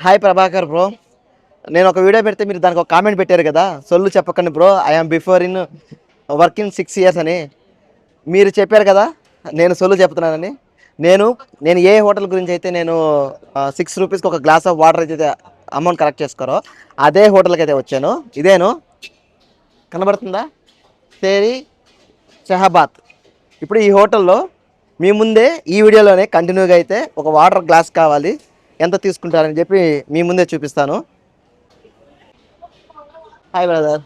Hi Prabhakar bro. నేను ఒక video పెడితే మీరు దానికి ఒక కామెంట్ పెట్టారు కదా, సొల్లు చెప్పకండి bro, I'm before in work in 6 years అని. మీరు చెప్పారు కదా నేను సొల్లు చెప్తున్నానని. నేను నేను ఏ హోటల్ గురించి అయితే నేను 6 రూపీస్కి ఒక గ్లాస్ ఆఫ్ వాటర్ అయితే అమౌంట్ కలెక్ట్ చేసుకోరో అదే హోటల్కి అయితే వచ్చాను. ఇదేను కనబడుతుందా, తేరీ షహాబాద్. ఇప్పుడు ఈ హోటల్లో మీ ముందే ఈ వీడియోలోనే కంటిన్యూగా అయితే ఒక వాటర్ గ్లాస్ కావాలి, ఎంత తీసుకుంటారని చెప్పి మీ ముందే చూపిస్తాను. Hi brother,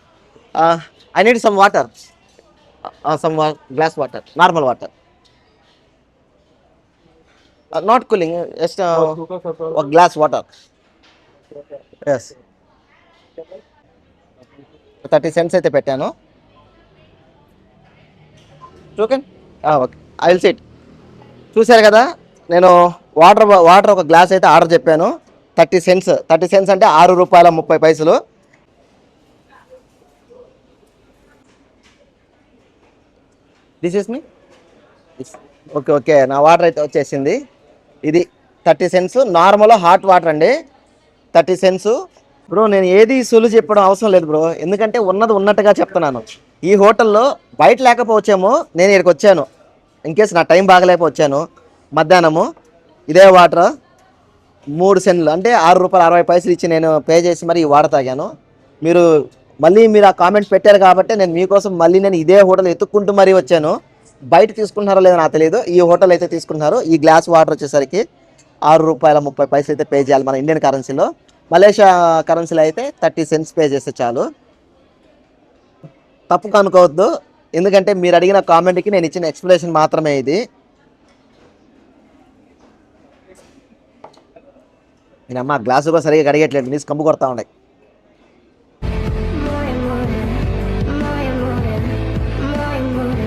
I need some water, some glass water, normal water, not cooling, just ఒక గ్లాస్ వాటర్. ఎస్, 30 cents అయితే పెట్టాను. Okay okay, I will SIT. చూశారు కదా, నేను వాటర్ ఒక గ్లాస్ అయితే ఆర్డర్ చెప్పాను. 30 cents, 30 cents అంటే ₹6.30. This is me. Okay okay, నా వాటర్ అయితే వచ్చేసింది. ఇది 30 cents, నార్మల్ హాట్ వాటర్ అండి. 30 cents బ్రో. నేను ఏది సొల్లు చెప్పడం అవసరం లేదు బ్రో, ఎందుకంటే ఉన్నది ఉన్నట్టుగా చెప్తున్నాను. ఈ హోటల్లో బయట లేకపోవచ్చేమో, నేను ఇక్కడికి వచ్చాను. ఇన్కేస్ నా టైం బాగలేకపోవచ్చాను. మధ్యాహ్నము ఇదే వాటర్ 3 సెంట్లు అంటే ₹6.60 ఇచ్చి నేను పే చేసి మరి ఈ వాటర్ తాగాను. మీరు ఆ కామెంట్ పెట్టారు కాబట్టి నేను మీకోసం మళ్ళీ నేను ఇదే హోటల్ ఎత్తుక్కుంటూ మరీ వచ్చాను. బయట తీసుకుంటున్నారో లేదో నాకు తెలియదు, ఈ హోటల్ అయితే తీసుకుంటున్నారు. ఈ గ్లాస్ వాటర్ వచ్చేసరికి ₹6.30 అయితే పే చేయాలి మన ఇండియన్ కరెన్సీలో. మలేషియా కరెన్సీలో అయితే 30 cents పే చేస్తే చాలు. తప్పుగా అనుకోవద్దు, ఎందుకంటే మీరు అడిగిన కామెంట్కి నేను ఇచ్చిన ఎక్స్ప్లెనేషన్ మాత్రమే ఇది. నేను అమ్మ గ్లాసు కూడా సరిగా కడిగట్లేదు, నీసు కంపు కొడతా ఉన్నాయి.